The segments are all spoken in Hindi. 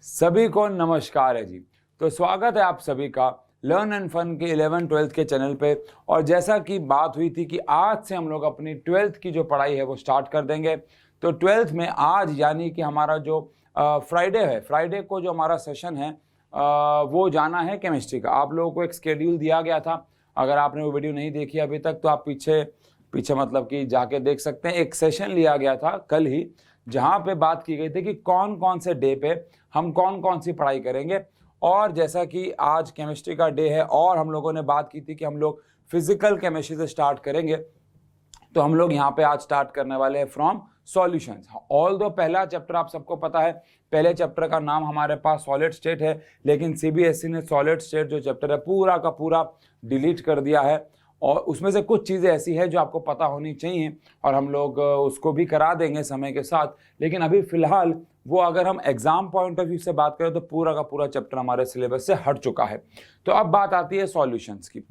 सभी को नमस्कार है जी। तो स्वागत है आप सभी का लर्न एंड फन के 11th-12th के चैनल पे। और जैसा कि बात हुई थी कि आज से हम लोग अपनी 12th की जो पढ़ाई है वो स्टार्ट कर देंगे। तो 12th में आज यानी कि हमारा जो फ्राइडे है, फ्राइडे को जो हमारा सेशन है वो जाना है केमिस्ट्री का। आप लोगों को एक शेड्यूल दिया गया था, अगर आपने वो वीडियो नहीं देखी अभी तक तो आप पीछे मतलब कि जाके देख सकते हैं। एक सेशन लिया गया था कल ही, जहाँ पे बात की गई थी कि कौन कौन से डे पे हम कौन कौन सी पढ़ाई करेंगे। और जैसा कि आज केमिस्ट्री का डे है और हम लोगों ने बात की थी कि हम लोग फिजिकल केमिस्ट्री से स्टार्ट करेंगे, तो हम लोग यहाँ पे आज स्टार्ट करने वाले हैं फ्रॉम सॉल्यूशंस। ऑल दो पहला चैप्टर आप सबको पता है, पहले चैप्टर का नाम हमारे पास सॉलिड स्टेट है, लेकिन सीबीएसई ने सॉलिड स्टेट जो चैप्टर है पूरा का पूरा डिलीट कर दिया है। और उसमें से कुछ चीज़ें ऐसी है जो आपको पता होनी चाहिए और हम लोग उसको भी करा देंगे समय के साथ। लेकिन अभी फिलहाल वो अगर हम एग्जाम पॉइंट ऑफ व्यू से बात करें तो पूरा का पूरा चैप्टर हमारे सिलेबस से हट चुका है। तो अब बात आती है सॉल्यूशंस की।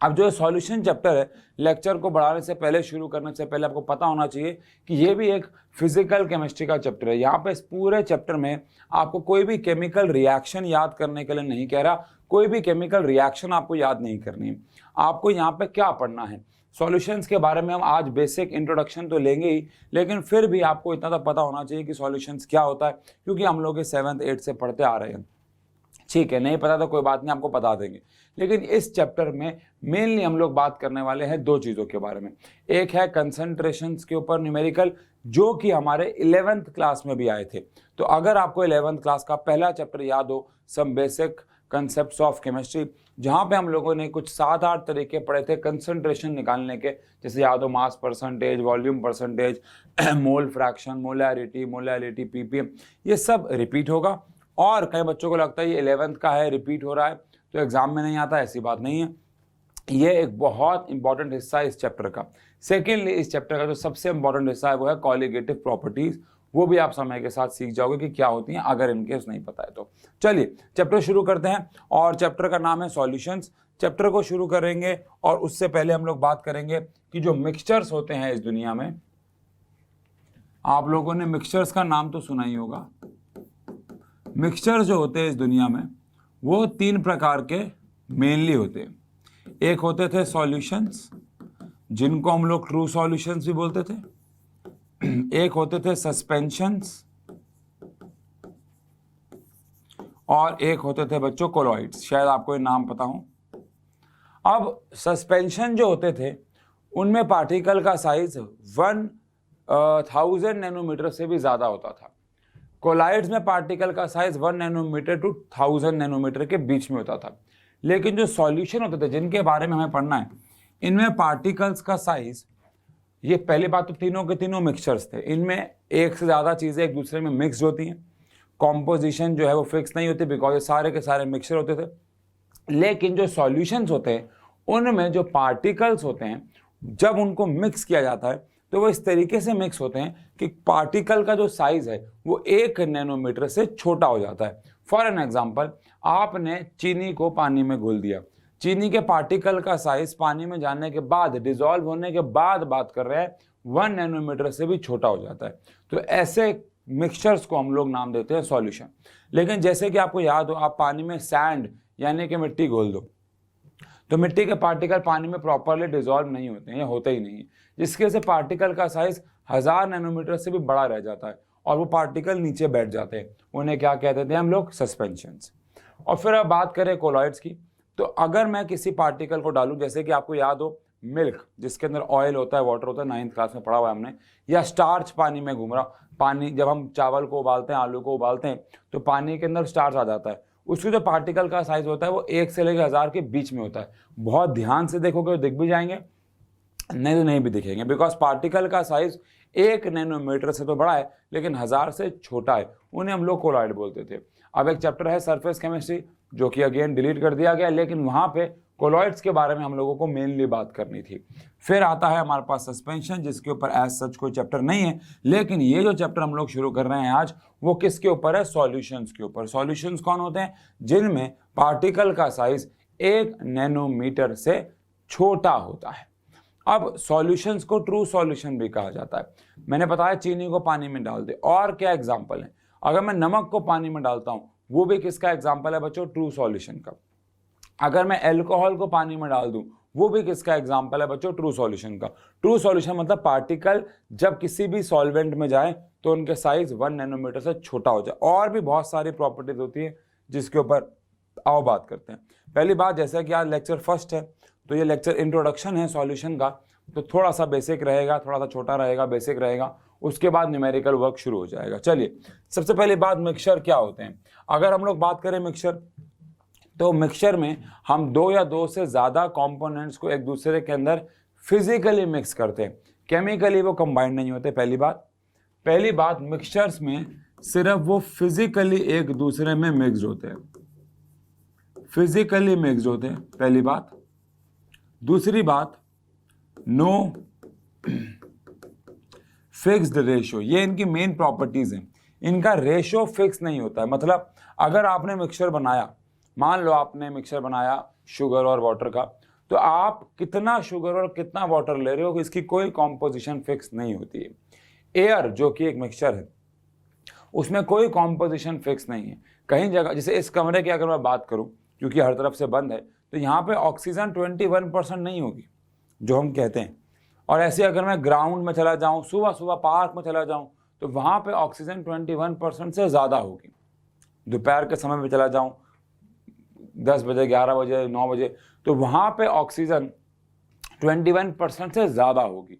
अब जो सॉल्यूशन चैप्टर है, लेक्चर को बढ़ाने से पहले, शुरू करने से पहले आपको पता होना चाहिए कि ये भी एक फिजिकल केमिस्ट्री का चैप्टर है। यहाँ पे इस पूरे चैप्टर में आपको कोई भी केमिकल रिएक्शन याद करने के लिए नहीं कह रहा, कोई भी केमिकल रिएक्शन आपको याद नहीं करनी है। आपको यहाँ पे क्या पढ़ना है, सॉल्यूशंस के बारे में हम आज बेसिक इंट्रोडक्शन तो लेंगे ही, लेकिन फिर भी आपको इतना तो पता होना चाहिए कि सॉल्यूशंस क्या होता है, क्योंकि हम लोग 7th-8th से पढ़ते आ रहे हैं। ठीक है, नहीं पता तो कोई बात नहीं, आपको बता देंगे। लेकिन इस चैप्टर में मेनली हम लोग बात करने वाले हैं दो चीज़ों के बारे में। एक है कंसंट्रेशंस के ऊपर न्यूमेरिकल, जो कि हमारे 11th क्लास में भी आए थे। तो अगर आपको 11th क्लास का पहला चैप्टर याद हो, some basic concepts of chemistry, जहाँ पे हम लोगों ने कुछ 7-8 तरीके पढ़े थे कंसंट्रेशन निकालने के, जैसे याद हो mass percentage, volume percentage, mole fraction, molarity, ppm, ये सब रिपीट होगा। और कई बच्चों को लगता है ये 11th का है, रिपीट हो रहा है तो एग्जाम में नहीं आता, ऐसी बात नहीं है। ये एक बहुत इंपॉर्टेंट हिस्सा है इस चैप्टर का। सेकेंडली, इस चैप्टर का जो सबसे इंपॉर्टेंट हिस्सा है वो है कॉलिगेटिव प्रॉपर्टीज। वो भी आप समय के साथ सीख जाओगे कि क्या होती हैं, अगर इनकेस नहीं पता है तो। चलिए चैप्टर शुरू करते हैं, और चैप्टर का नाम है सॉल्यूशंस। चैप्टर को शुरू करेंगे और उससे पहले हम लोग बात करेंगे कि जो मिक्सचर्स होते हैं इस दुनिया में, आप लोगों ने मिक्सचर्स का नाम तो सुना ही होगा। मिक्सचर जो होते हैं इस दुनिया में वो 3 प्रकार के मेनली होते हैं। एक होते थे सॉल्यूशंस, जिनको हम लोग ट्रू सॉल्यूशंस भी बोलते थे। एक होते थे सस्पेंशंस, और एक होते थे बच्चों कोलॉइड्स। शायद आपको ये नाम पता हो। अब सस्पेंशन जो होते थे उनमें पार्टिकल का साइज 1000 नैनोमीटर से भी ज़्यादा होता था। कोलाइड्स में पार्टिकल का साइज 1 नैनोमीटर टू 1000 नैनोमीटर के बीच में होता था। लेकिन जो सॉल्यूशन होते थे जिनके बारे में हमें पढ़ना है, इनमें पार्टिकल्स का साइज, ये पहली बात तो तीनों के तीनों मिक्सचर्स थे, इनमें एक से ज़्यादा चीज़ें एक दूसरे में मिक्स होती हैं। कॉम्पोजिशन जो है वो फिक्स नहीं होती, बिकॉज ये सारे के सारे मिक्सचर होते थे। लेकिन जो सॉल्यूशंस होते हैं उनमें जो पार्टिकल्स होते हैं, जब उनको मिक्स किया जाता है तो वो इस तरीके से मिक्स होते हैं कि पार्टिकल का जो साइज है वो 1 नैनोमीटर से छोटा हो जाता है। फॉर एन एग्जांपल, आपने चीनी को पानी में घोल दिया, चीनी के पार्टिकल का साइज पानी में जाने के बाद, डिजॉल्व होने के बाद बात कर रहे हैं, 1 नैनोमीटर से भी छोटा हो जाता है। तो ऐसे मिक्सचर्स को हम लोग नाम देते हैं सॉल्यूशन। लेकिन जैसे कि आपको याद हो, आप पानी में सैंड यानी कि मिट्टी घोल दो तो मिट्टी के पार्टिकल पानी में प्रॉपरली डिजॉल्व नहीं होते हैं, या होते ही नहीं है, जिसकी वजह से पार्टिकल का साइज 1000 नैनोमीटर से भी बड़ा रह जाता है और वो पार्टिकल नीचे बैठ जाते हैं। उन्हें क्या कहते थे हम लोग, सस्पेंशंस। और फिर अब बात करें कोलॉइड्स की, तो अगर मैं किसी पार्टिकल को डालूं, जैसे कि आपको याद हो मिल्क जिसके अंदर ऑयल होता है, वाटर होता है, 9th क्लास में पढ़ा हुआ है हमने, या स्टार्च पानी में घूम रहा, पानी जब हम चावल को उबालते हैं, आलू को उबालते हैं तो पानी के अंदर स्टार्च आ जाता है। उसके जो पार्टिकल का साइज होता है वो 1 से लेकर 1000 के बीच में होता है। बहुत ध्यान से देखोगे तो दिख भी जाएंगे, नहीं तो नहीं भी दिखेंगे, बिकॉज पार्टिकल का साइज 1 नैनोमीटर से तो बड़ा है लेकिन 1000 से छोटा है। उन्हें हम लोग कोलॉइड बोलते थे। अब एक चैप्टर है सरफेस केमिस्ट्री, जो कि अगेन डिलीट कर दिया गया, लेकिन वहाँ पे कोलॉइड्स के बारे में हम लोगों को मेनली बात करनी थी। फिर आता है हमारे पास सस्पेंशन, जिसके ऊपर एज सच कोई चैप्टर नहीं है, लेकिन ये जो चैप्टर हम लोग शुरू कर रहे हैं आज, वो किसके ऊपर है, सॉल्यूशंस के ऊपर। सॉल्यूशंस कौन होते हैं, जिनमें पार्टिकल का साइज 1 नैनोमीटर से छोटा होता है। अब सॉल्यूशंस को ट्रू सॉल्यूशन भी कहा जाता है। मैंने बताया चीनी को पानी में डाल दे, और क्या एग्जांपल है, अगर मैं नमक को पानी में डालता हूँ, वो भी किसका एग्जाम्पल है बच्चों? ट्रू सॉल्यूशन का। अगर मैं एल्कोहल को पानी में डाल दूं, वो भी किसका एग्जाम्पल है बच्चों? ट्रू सॉल्यूशन का। ट्रू सॉल्यूशन मतलब पार्टिकल जब किसी भी सॉल्वेंट में जाए तो उनके साइज 1 नैनोमीटर से छोटा हो जाए। और भी बहुत सारी प्रॉपर्टीज होती है जिसके ऊपर आओ बात करते हैं। पहली बात, जैसा कि आज लेक्चर फर्स्ट है तो ये लेक्चर इंट्रोडक्शन है सॉल्यूशन का, तो थोड़ा सा बेसिक रहेगा, थोड़ा सा छोटा रहेगा, बेसिक रहेगा, उसके बाद न्यूमेरिकल वर्क शुरू हो जाएगा। चलिए, सबसे पहली बात, मिक्सचर क्या होते हैं? अगर हम लोग बात करें मिक्सचर, तो मिक्सचर में हम 2 या 2 से ज़्यादा कंपोनेंट्स को एक दूसरे के अंदर फिजिकली मिक्स करते हैं, केमिकली वो कंबाइंड नहीं होते। पहली बात मिक्सचर्स में सिर्फ वो फिजिकली एक दूसरे में मिक्स होते हैं, फिजिकली मिक्स होते हैं, पहली बात। दूसरी बात, नो फिक्स्ड रेशियो, ये इनकी मेन प्रॉपर्टीज हैं। इनका रेशियो फिक्स नहीं होता है। मतलब अगर आपने मिक्सचर बनाया, मान लो आपने मिक्सचर बनाया शुगर और वाटर का, तो आप कितना शुगर और कितना वाटर ले रहे हो इसकी कोई कॉम्पोजिशन फिक्स नहीं होती है। एयर जो कि एक मिक्सचर है, उसमें कोई कॉम्पोजिशन फिक्स नहीं है। कहीं जगह, जैसे इस कमरे की अगर मैं बात करूं, क्योंकि हर तरफ से बंद है, तो यहाँ पे ऑक्सीजन 21% नहीं होगी जो हम कहते हैं। और ऐसे अगर मैं ग्राउंड में चला जाऊं, सुबह सुबह पार्क में चला जाऊं, तो वहाँ पे ऑक्सीजन 21% से ज़्यादा होगी। दोपहर के समय में चला जाऊं, 10 बजे, 11 बजे, 9 बजे, तो वहाँ पे ऑक्सीजन 21% से ज़्यादा होगी।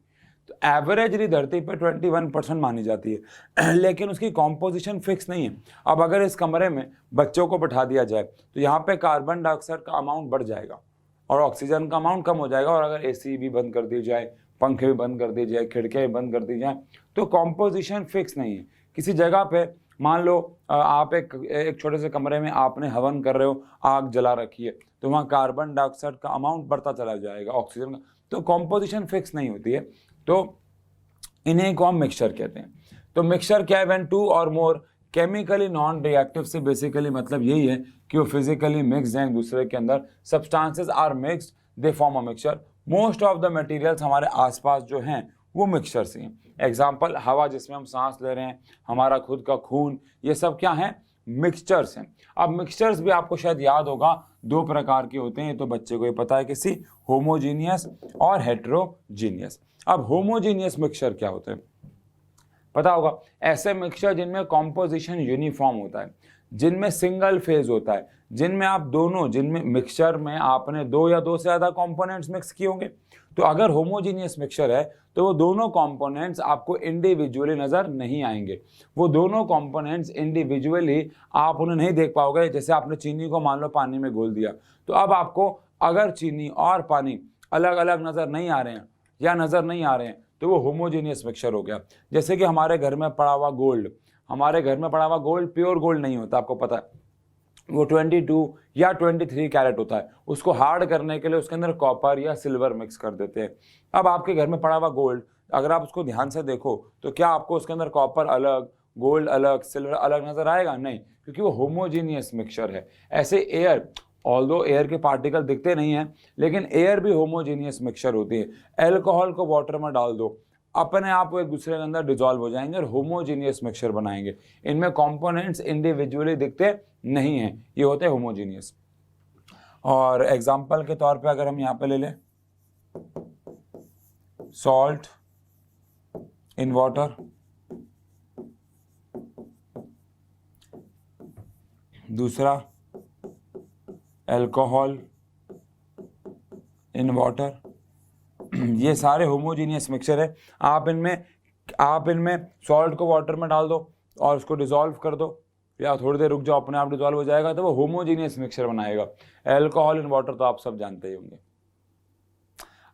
तो एवरेजली धरती पे 21% मानी जाती है, लेकिन उसकी कॉम्पोजिशन फिक्स नहीं है। अब अगर इस कमरे में बच्चों को बैठा दिया जाए तो यहाँ पे कार्बन डाइऑक्साइड का अमाउंट बढ़ जाएगा और ऑक्सीजन का अमाउंट कम हो जाएगा। और अगर एसी भी बंद कर दी जाए, पंखे भी बंद कर दिए जाए, खिड़कियाँ भी बंद कर दी जाए, तो कॉम्पोजिशन फिक्स नहीं है। किसी जगह पे मान लो आप एक छोटे से कमरे में आपने हवन कर रहे हो, आग जला रखी है, तो वहाँ कार्बन डाइऑक्साइड का अमाउंट बढ़ता चला जाएगा, ऑक्सीजन का, तो कॉम्पोजिशन फिक्स नहीं होती है। तो इन्हीं को हम मिक्सचर कहते हैं। तो मिक्सचर क्या है? व्हेन 2 और मोर केमिकली नॉन रिएक्टिव से बेसिकली मतलब यही है कि वो फिजिकली मिक्स्ड हैं एक दूसरे के अंदर, substances are mixed, they form a mixture. Most of the materials हमारे आसपास जो हैं वो मिक्सचर से हैं। एग्जाम्पल, हवा जिसमें हम सांस ले रहे हैं, हमारा खुद का खून, ये सब क्या है? मिक्सचर्स हैं। अब मिक्सचर्स भी आपको शायद याद होगा 2 प्रकार के होते हैं, ये तो बच्चे को ये पता है, किसी होमोजीनियस और हेट्रोजीनियस। अब होमोजीनियस मिक्सचर क्या होते हैं पता होगा? ऐसे मिक्सचर जिनमें कॉम्पोजिशन यूनिफॉर्म होता है, जिनमें सिंगल फेज होता है, जिनमें मिक्सचर में आपने 2 या 2 से ज़्यादा कंपोनेंट्स मिक्स किए होंगे। तो अगर होमोजीनियस मिक्सचर है तो वो दोनों कंपोनेंट्स आपको इंडिविजुअली नज़र नहीं आएंगे। वो दोनों कंपोनेंट्स इंडिविजुअली आप उन्हें नहीं देख पाओगे। जैसे आपने चीनी को मान लो पानी में घोल दिया, तो अब आपको अगर चीनी और पानी अलग अलग नज़र नहीं आ रहे हैं या नज़र नहीं आ रहे हैं, तो वो होमोजीनियस मिक्सचर हो गया। जैसे कि हमारे घर में पड़ा हुआ गोल्ड, प्योर गोल्ड नहीं होता, आपको पता है, वो 22 या 23 कैरेट होता है। उसको हार्ड करने के लिए उसके अंदर कॉपर या सिल्वर मिक्स कर देते हैं। अब आपके घर में पड़ा हुआ गोल्ड, अगर आप उसको ध्यान से देखो तो क्या आपको उसके अंदर कॉपर अलग, गोल्ड अलग, सिल्वर अलग नजर आएगा? नहीं, क्योंकि वो होमोजीनियस मिक्सचर है। ऐसे एयर, ऑल्दो एयर के पार्टिकल दिखते नहीं हैं, लेकिन एयर भी होमोजीनियस मिक्सचर होती है। एल्कोहल को वाटर में डाल दो, अपने आप वो एक दूसरे के अंदर डिजॉल्व हो जाएंगे और होमोजीनियस मिक्सचर बनाएंगे। इनमें कंपोनेंट्स इंडिविजुअली दिखते नहीं हैं, ये होते हैं होमोजीनियस। और एग्जांपल के तौर पे अगर हम यहाँ पे ले लें सॉल्ट इन वाटर, दूसरा अल्कोहल इन वाटर, ये सारे होमोजीनियस मिक्सचर है। आप इनमें सॉल्ट को वाटर में डाल दो और उसको डिसॉल्व कर दो, या थोड़ी देर रुक जाओ, अपने आप डिसॉल्व हो जाएगा, तो वो होमोजीनियस मिक्सचर बनाएगा। अल्कोहल इन वाटर तो आप सब जानते ही होंगे।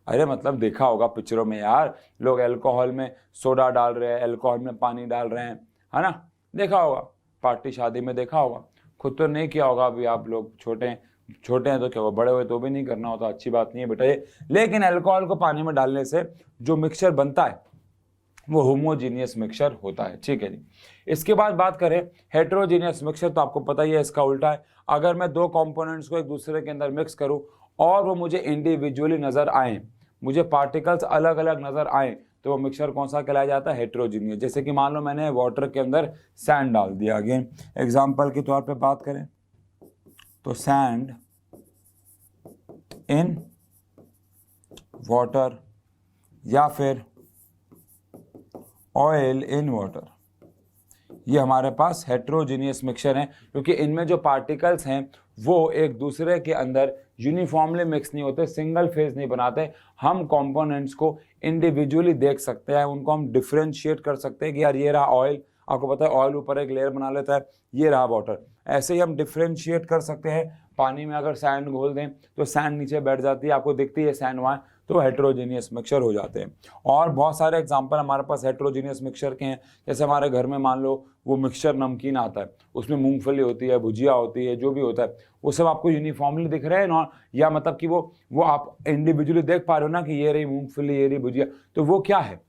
अरे मतलब देखा होगा पिक्चरों में यार, लोग अल्कोहल में सोडा डाल रहे हैं, अल्कोहल में पानी डाल रहे हैं, है ना? देखा होगा, पार्टी शादी में देखा होगा, खुद तो नहीं किया होगा। अभी आप लोग छोटे हैं तो क्या हुआ, बड़े हुए तो भी नहीं करना होता, अच्छी बात नहीं है बेटा ये। लेकिन अल्कोहल को पानी में डालने से जो मिक्सचर बनता है वो होमोजीनियस मिक्सचर होता है, ठीक है जी। इसके बाद बात करें हेट्रोजीनियस मिक्सचर, तो आपको पता ही है इसका उल्टा है। अगर मैं 2 कंपोनेंट्स को एक दूसरे के अंदर मिक्स करूं और वो मुझे इंडिविजुअली नजर आए, मुझे पार्टिकल्स अलग अलग नजर आए, तो वो मिक्सचर कौन सा कहलाया जाता है? हेट्रोजीनियस। जैसे कि मान लो मैंने वाटर के अंदर सैंड डाल दिया, अगेन एग्जांपल के तौर पे बात करें तो सैंड इन वाटर या फिर ऑयल इन वाटर, ये हमारे पास हेट्रोजीनियस मिक्सचर है, क्योंकि इनमें जो पार्टिकल्स हैं वो एक दूसरे के अंदर यूनिफॉर्मली मिक्स नहीं होते, सिंगल फेज नहीं बनाते। हम कंपोनेंट्स को इंडिविजुअली देख सकते हैं, उनको हम डिफ्रेंशिएट कर सकते हैं कि यार ये रहा ऑयल, आपको पता है ऑयल ऊपर एक लेयर बना लेता है, ये रहा वाटर। ऐसे ही हम डिफ्रेंशिएट कर सकते हैं, पानी में अगर सैंड घोल दें तो सैंड नीचे बैठ जाती है, आपको दिखती है सैंड वहाँ, तो हेट्रोजीनियस मिक्सचर हो जाते हैं। और बहुत सारे एग्जांपल हमारे पास हेट्रोजीनियस मिक्सचर के हैं। जैसे हमारे घर में मान लो वो मिक्सचर नमकीन आता है, उसमें मूंगफली होती है, भुजिया होती है, जो भी होता है वो सब आपको यूनिफॉर्मली दिख रहा है ना, या मतलब कि वो आप इंडिविजुअली देख पा रहे हो ना कि ये रही मूंगफली, ये रही भुजिया, तो वो क्या है?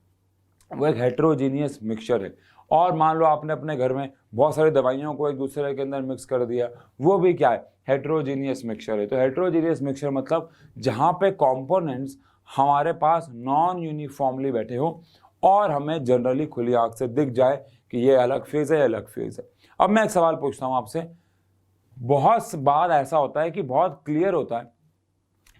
वो एक हेट्रोजीनियस मिक्सचर है। और मान लो आपने अपने घर में बहुत सारी दवाइयों को एक दूसरे के अंदर मिक्स कर दिया, वो भी क्या है? हेट्रोजीनियस मिक्सचर है। तो हेट्रोजीनियस मिक्सचर मतलब जहाँ पे कंपोनेंट्स हमारे पास नॉन यूनिफॉर्मली बैठे हो और हमें जनरली खुली आंख से दिख जाए कि ये अलग फेज है, अलग फेज है। अब मैं एक सवाल पूछता हूँ आपसे, बहुत बार ऐसा होता है कि बहुत क्लियर होता है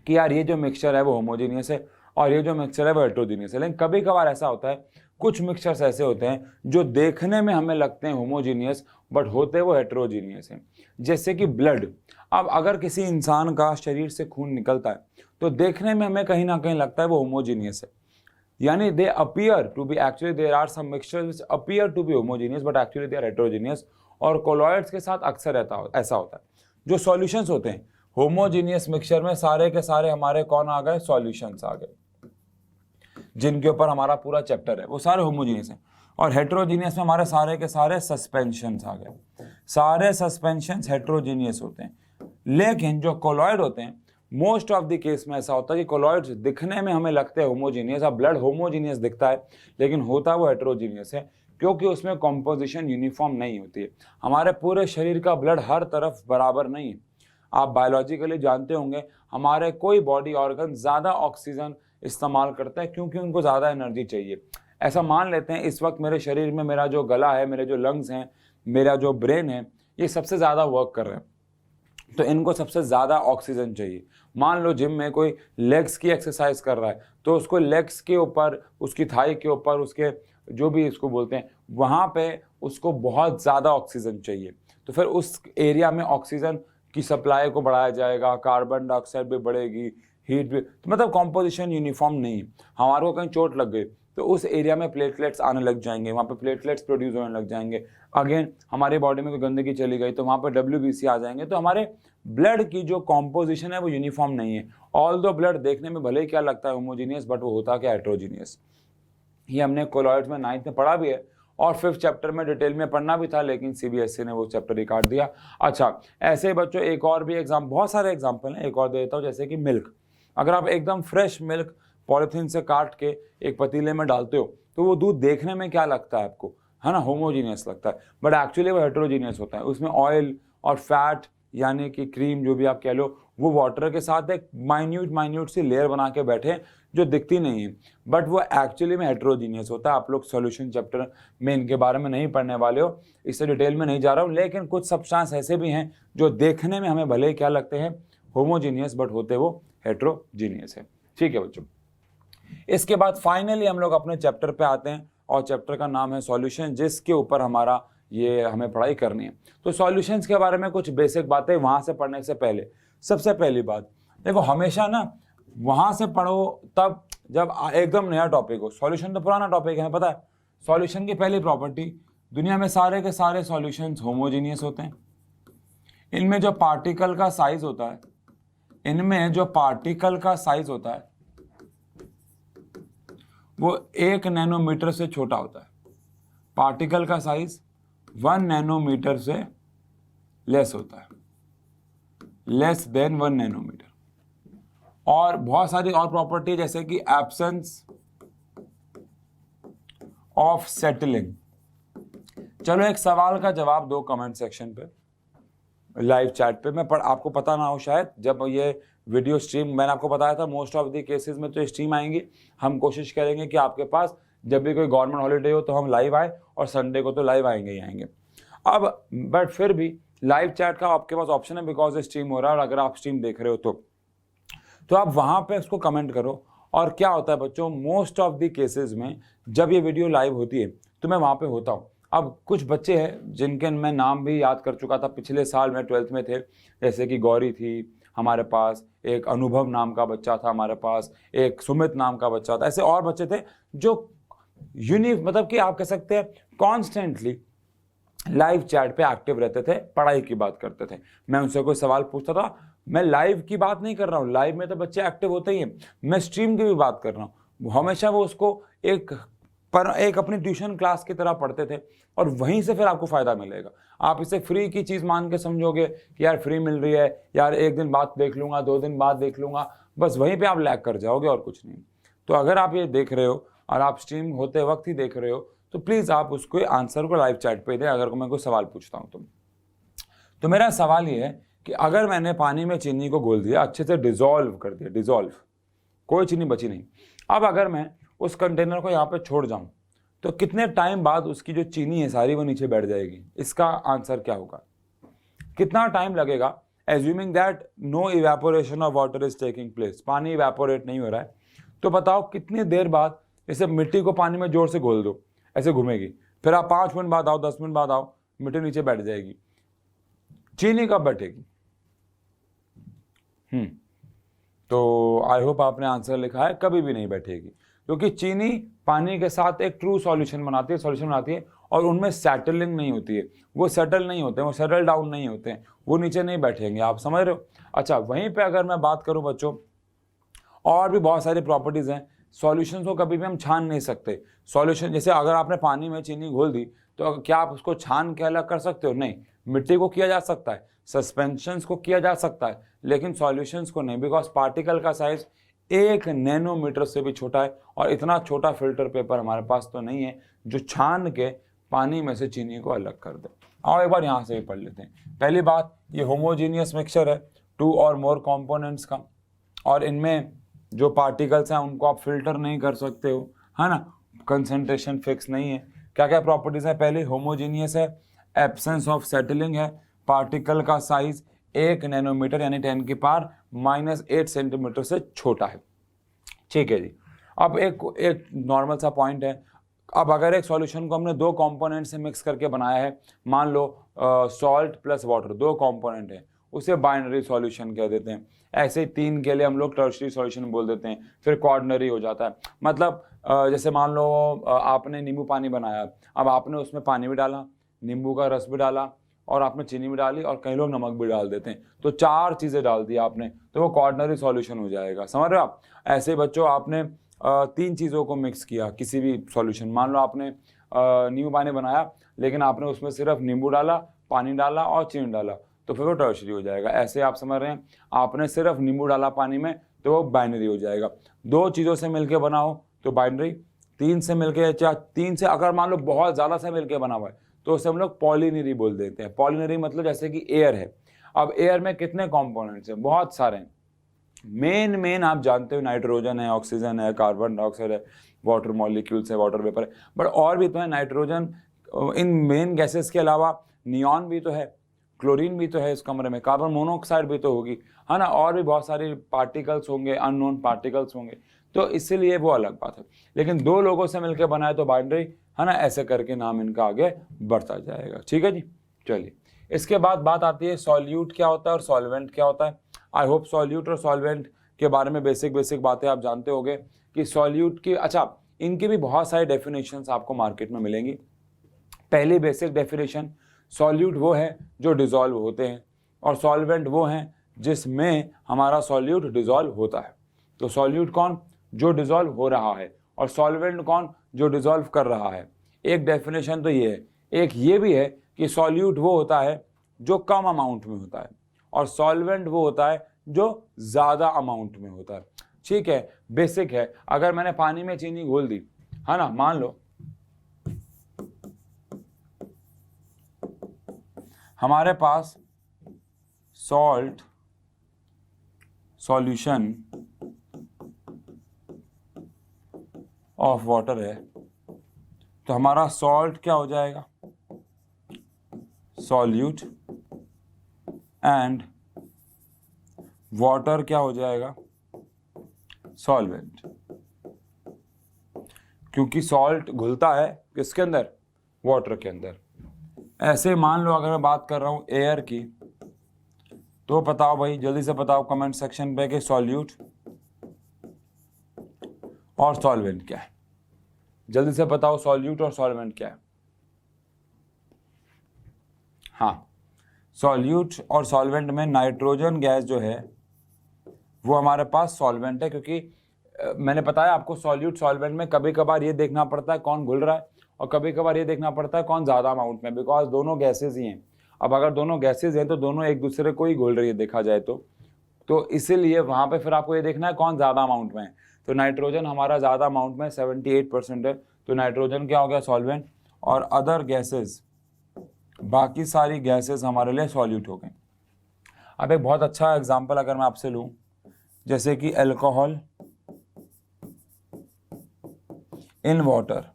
कि यार ये जो मिक्सचर है वो होमोजीनियस है और ये जो मिक्सचर है वो हेट्रोजीनियस है, लेकिन कभी कभार ऐसा होता है कुछ मिक्सचर्स ऐसे होते हैं जो देखने में हमें लगते हैं होमोजीनियस बट होते वो हेट्रोजीनियस हैं। जैसे कि ब्लड, अब अगर किसी इंसान का शरीर से खून निकलता है तो देखने में हमें कहीं ना कहीं लगता है वो होमोजीनियस है, यानी they appear to be, actually there are some mixtures which appear to be homogeneous but actually they are heterogeneous. और कोलॉइड्स के साथ अक्सर ऐसा होता है। जो सॉल्यूशंस होते हैं होमोजीनियस मिक्सचर में, सारे के सारे हमारे कौन आ गए? सॉल्यूशंस आ गए, जिनके ऊपर हमारा पूरा चैप्टर है वो सारे होमोजीनियस हैं। और हेट्रोजीनियस में हमारे सारे के सारे सस्पेंशंस आ गए, सारे सस्पेंशंस हेट्रोजीनियस होते हैं। लेकिन जो कोलॉइड होते हैं मोस्ट ऑफ द केस में ऐसा होता है कि कोलॉइड्स दिखने में हमें लगते हैं होमोजीनियस, अब ब्लड होमोजीनियस दिखता है लेकिन होता वो हेट्रोजीनियस है, क्योंकि उसमें कॉम्पोजिशन यूनिफॉर्म नहीं होती है। हमारे पूरे शरीर का ब्लड हर तरफ बराबर नहीं है। आप बायोलॉजिकली जानते होंगे हमारे कोई बॉडी ऑर्गन ज़्यादा ऑक्सीजन इस्तेमाल करता है क्योंकि उनको ज़्यादा एनर्जी चाहिए। ऐसा मान लेते हैं इस वक्त मेरे शरीर में मेरा जो गला है, मेरे जो लंग्स हैं, मेरा जो ब्रेन है, ये सबसे ज़्यादा वर्क कर रहे हैं, तो इनको सबसे ज़्यादा ऑक्सीजन चाहिए। मान लो जिम में कोई लेग्स की एक्सरसाइज कर रहा है तो उसको लेग्स के ऊपर, उसकी थाई के ऊपर, उसके जो भी इसको बोलते हैं वहाँ पे उसको बहुत ज़्यादा ऑक्सीजन चाहिए, तो फिर उस एरिया में ऑक्सीजन की सप्लाई को बढ़ाया जाएगा, कार्बन डाइऑक्साइड भी बढ़ेगी, हीट भी, तो मतलब कॉम्पोजिशन यूनिफॉर्म नहीं है। हमारे को कहीं चोट लग गई तो उस एरिया में प्लेटलेट्स आने लग जाएंगे, वहाँ पे प्लेटलेट्स प्रोड्यूस होने लग जाएंगे। अगेन हमारी बॉडी में कोई गंदगी चली गई तो वहाँ पे WBC आ जाएंगे। तो हमारे ब्लड की जो कॉम्पोजिशन है वो यूनिफॉर्म नहीं है। ऑल दो ब्लड देखने में भले ही क्या लगता है होमोजीनियस, बट वो होता क्या? हेट्रोजीनियस। ये हमने कोलॉइड्स में 9th में पढ़ा भी है और 5th चैप्टर में डिटेल में पढ़ना भी था, लेकिन CBSE ने वो चैप्टर ही काट दिया। अच्छा, ऐसे बच्चों एक और भी बहुत सारे एग्जाम्पल हैं, एक और दे देता हूँ। जैसे कि मिल्क, अगर आप एकदम फ्रेश मिल्क पॉलीथीन से काट के एक पतीले में डालते हो तो वो दूध देखने में क्या लगता है आपको? है ना, होमोजीनियस लगता है, बट एक्चुअली वो हेट्रोजीनियस होता है। उसमें ऑयल और फैट यानी कि क्रीम जो भी आप कह लो, वो वाटर के साथ एक माइन्यूट सी लेयर बना के बैठे जो दिखती नहीं है, बट वो एक्चुअली में हेट्रोजीनियस होता है। आप लोग सॉल्यूशन चैप्टर में इनके बारे में नहीं पढ़ने वाले हो, इससे डिटेल में नहीं जा रहा हूँ, लेकिन कुछ सब्सटेंस ऐसे भी हैं जो देखने में हमें भले ही क्या लगते हैं? होमोजीनियस, बट होते वो हेट्रोजीनियस है। ठीक है बच्चों, इसके बाद फाइनली हम लोग अपने चैप्टर पे आते हैं और चैप्टर का नाम है सॉल्यूशन, जिसके ऊपर हमारा ये हमें पढ़ाई करनी है। तो सॉल्यूशंस के बारे में कुछ बेसिक बातें वहाँ से पढ़ने से पहले, सबसे पहली बात देखो, हमेशा ना वहाँ से पढ़ो तब जब एकदम नया टॉपिक हो। सॉल्यूशन तो पुराना टॉपिक है, पता है। सॉल्यूशन की पहली प्रॉपर्टी, दुनिया में सारे के सारे सॉल्यूशंस होमोजीनियस होते हैं। इनमें जो पार्टिकल का साइज होता है, वो 1 नैनोमीटर से छोटा होता है। पार्टिकल का साइज 1 नैनोमीटर से लेस होता है, लेस देन 1 नैनोमीटर। और बहुत सारी और प्रॉपर्टी, जैसे कि एब्सेंस ऑफ सेटलिंग। चलो एक सवाल का जवाब दो कमेंट सेक्शन पे, लाइव चैट पे। मैं आपको पता ना हो शायद, जब ये वीडियो स्ट्रीम, मैंने आपको बताया था मोस्ट ऑफ द केसेस में तो स्ट्रीम आएंगी, हम कोशिश करेंगे कि आपके पास जब भी कोई गवर्नमेंट हॉलीडे हो तो हम लाइव आए, और संडे को तो लाइव आएंगे ही आएंगे। अब बट फिर भी लाइव चैट का आपके पास ऑप्शन है, बिकॉज स्ट्रीम हो रहा है, और अगर आप स्ट्रीम देख रहे हो तो आप वहाँ पे उसको कमेंट करो। और क्या होता है बच्चों, मोस्ट ऑफ द केसेस में जब ये वीडियो लाइव होती है तो मैं वहाँ पे होता हूँ। अब कुछ बच्चे हैं जिनके मैं नाम भी याद कर चुका था, पिछले साल मैं 12th में थे, जैसे कि गौरी थी हमारे पास, एक अनुभव नाम का बच्चा था हमारे पास, एक सुमित नाम का बच्चा था, ऐसे और बच्चे थे जो मतलब कि आप कह सकते हैं कॉन्स्टेंटली लाइव चैट पे एक्टिव रहते थे, पढ़ाई की बात करते थे। मैं उनसे कोई सवाल पूछता था, मैं लाइव की बात नहीं कर रहा हूँ, लाइव में तो बच्चे एक्टिव होते ही हैं, मैं स्ट्रीम की भी बात कर रहा हूँ। हमेशा वो उसको एक अपनी ट्यूशन क्लास की तरह पढ़ते थे, और वहीं से फिर आपको फायदा मिलेगा। आप इसे फ्री की चीज़ मान के समझोगे कि यार फ्री मिल रही है, यार एक दिन बाद देख लूंगा, 2 दिन बाद देख लूंगा, बस वहीं पे आप लैग कर जाओगे और कुछ नहीं। तो अगर आप ये देख रहे हो और आप स्ट्रीम होते वक्त ही देख रहे हो तो प्लीज़ आप उसको आंसर को लाइव चैट पे दें, अगर मैं कोई सवाल पूछता हूँ तो मेरा सवाल ये है कि अगर मैंने पानी में चीनी को घोल दिया, अच्छे से डिजोल्व कर दिया, डिजोल्व, कोई चीनी बची नहीं, अब अगर मैं उस कंटेनर को यहाँ पे छोड़ जाऊँ तो कितने टाइम बाद उसकी जो चीनी है सारी वो नीचे बैठ जाएगी? इसका आंसर क्या होगा? कितना टाइम लगेगा? Assuming that no evaporation of water is taking place, पानी इवेपोरेट नहीं हो रहा है, तो बताओ कितनी देर बाद, जैसे मिट्टी को पानी में जोर से घोल दो, ऐसे घूमेगी, फिर आप 5 मिनट बाद आओ, 10 मिनट बाद आओ, मिट्टी नीचे बैठ जाएगी। चीनी कब बैठेगी? तो आई होप आपने आंसर लिखा है, कभी भी नहीं बैठेगी, क्योंकि चीनी पानी के साथ एक ट्रू सॉल्यूशन बनाती है, और उनमें सेटलिंग नहीं होती है, वो सेटल नहीं होते हैं, वो सेटल डाउन नहीं होते हैं, वो नीचे नहीं बैठेंगे। आप समझ रहे हो? अच्छा, वहीं पे अगर मैं बात करूं बच्चों, और भी बहुत सारी प्रॉपर्टीज़ हैं। सॉल्यूशन को कभी भी हम छान नहीं सकते। सॉल्यूशन, जैसे अगर आपने पानी में चीनी घोल दी तो क्या आप उसको छान के अलग कर सकते हो? नहीं। मिट्टी को किया जा सकता है, सस्पेंशंस को किया जा सकता है, लेकिन सॉल्यूशंस को नहीं, बिकॉज पार्टिकल का साइज 1 नैनोमीटर से भी छोटा है, और इतना छोटा फिल्टर पेपर हमारे पास तो नहीं है जो छान के पानी में से चीनी को अलग कर दे। और एक बार यहाँ से भी पढ़ लेते हैं। पहली बात, ये होमोजीनियस मिक्सचर है 2 और मोर कंपोनेंट्स का, और इनमें जो पार्टिकल्स हैं उनको आप फिल्टर नहीं कर सकते हो, है ना, कंसंट्रेशन फिक्स नहीं है। क्या क्या प्रॉपर्टीज है? पहले होमोजीनियस है, एब्सेंस ऑफ सेटलिंग है, पार्टिकल का साइज 1 नैनोमीटर यानी 10⁻⁻8 सेंटीमीटर से छोटा है। ठीक है जी। अब एक नॉर्मल सा पॉइंट है, अब अगर एक सॉल्यूशन को हमने 2 कंपोनेंट से मिक्स करके बनाया है, मान लो सॉल्ट प्लस वाटर, 2 कंपोनेंट है, उसे बाइनरी सॉल्यूशन कह देते हैं। ऐसे ही 3 के लिए हम लोग टर्शरी सॉल्यूशन बोल देते हैं, फिर क्वार्डनरी हो जाता है। मतलब जैसे मान लो आपने नींबू पानी बनाया, अब आपने उसमें पानी भी डाला, नींबू का रस भी डाला, और आपने चीनी भी डाली, और कई लोग नमक भी डाल देते हैं, तो 4 चीज़ें डाल दी आपने, तो वो क्वार्डनरी सॉल्यूशन हो जाएगा। समझ रहे हो आप? ऐसे बच्चों, आपने 3 चीज़ों को मिक्स किया किसी भी सॉल्यूशन, मान लो आपने नींबू पानी बनाया, लेकिन आपने उसमें सिर्फ नींबू डाला, पानी डाला और चीनी डाला, तो फिर वो टर्शरी हो जाएगा। ऐसे आप समझ रहे हैं? आपने सिर्फ नींबू डाला पानी में तो वो बाइनरी हो जाएगा। 2 चीज़ों से मिलके बनाओ तो बाइनरी, 3 से मिलके, 3 से अगर मान लो बहुत ज़्यादा से मिलके बना हुआ है तो उसे हम लोग पॉलिनरी बोल देते हैं। पॉलिनरी मतलब जैसे कि एयर है, अब एयर में कितने कॉम्पोनेंट्स हैं? बहुत सारे हैं। मेन आप जानते हो, नाइट्रोजन है, ऑक्सीजन है, कार्बन डाइऑक्साइड है, वाटर मॉलिक्यूल्स है, वाटर वेपर है, बट और भी तो है। नाइट्रोजन, इन मेन गैसेस के अलावा नियॉन भी तो है, क्लोरीन भी तो है इस कमरे में, कार्बन मोनोऑक्साइड भी तो होगी, है ना, और भी बहुत सारे पार्टिकल्स होंगे, अननोन पार्टिकल्स होंगे, तो इसीलिए वो अलग बात है। लेकिन 2 लोगों से मिलकर बनाए तो बाइनरी, है ना, ऐसे करके नाम इनका आगे बढ़ता जाएगा। ठीक है जी। चलिए, इसके बाद बात आती है सॉल्यूट क्या होता है और सॉल्वेंट क्या होता है। आई होप सॉल्यूट और सॉल्वेंट के बारे में बेसिक बातें आप जानते होंगे कि सॉल्यूट की, अच्छा, इनकी भी बहुत सारी डेफिनेशंस आपको मार्केट में मिलेंगी। पहली बेसिक डेफिनेशन, सॉल्यूट वो है जो डिजॉल्व होते हैं, और सॉल्वेंट वो हैं जिसमें हमारा सॉल्यूट डिजॉल्व होता है। तो सॉल्यूट कौन? जो डिजॉल्व हो रहा है, और सॉल्वेंट कौन? जो डिजॉल्व कर रहा है। एक डेफिनेशन तो ये है। एक ये भी है कि सॉल्यूट वो होता है जो कम अमाउंट में होता है, और सॉल्वेंट वो होता है जो ज़्यादा अमाउंट में होता है। ठीक है, बेसिक है। अगर मैंने पानी में चीनी घोल दी, है ना, मान लो हमारे पास सॉल्ट सॉल्यूशन ऑफ वाटर है, तो हमारा सॉल्ट क्या हो जाएगा, सॉल्यूट, एंड वाटर क्या हो जाएगा, सॉल्वेंट। क्योंकि सॉल्ट घुलता है किसके अंदर, वाटर के अंदर। ऐसे मान लो अगर मैं बात कर रहा हूं एयर की, तो बताओ भाई, जल्दी से बताओ कमेंट सेक्शन पे कि सॉल्यूट और सॉल्वेंट क्या है। जल्दी से बताओ सॉल्यूट और सॉल्वेंट क्या है। हाँ, सॉल्यूट और सॉल्वेंट में नाइट्रोजन गैस जो है वो हमारे पास सॉल्वेंट है, क्योंकि मैंने बताया आपको सॉल्यूट सॉल्वेंट में कभी कभार ये देखना पड़ता है कौन घुल रहा है और कभी कभार ये देखना पड़ता है कौन ज़्यादा अमाउंट में, बिकॉज दोनों गैसेज ही हैं। अब अगर दोनों गैसेज हैं तो दोनों एक दूसरे को ही घुल रही है देखा जाए तो इसीलिए वहाँ पे फिर आपको ये देखना है कौन ज़्यादा अमाउंट में है। तो नाइट्रोजन हमारा ज़्यादा अमाउंट में 78% है, तो नाइट्रोजन क्या हो गया, सॉल्वेंट। और अदर गैसेज, बाकी सारी गैसेज हमारे लिए सॉल्यूट हो गए। अब एक बहुत अच्छा एग्जाम्पल अगर मैं आपसे लूँ, जैसे कि एल्कोहल इन वाटर।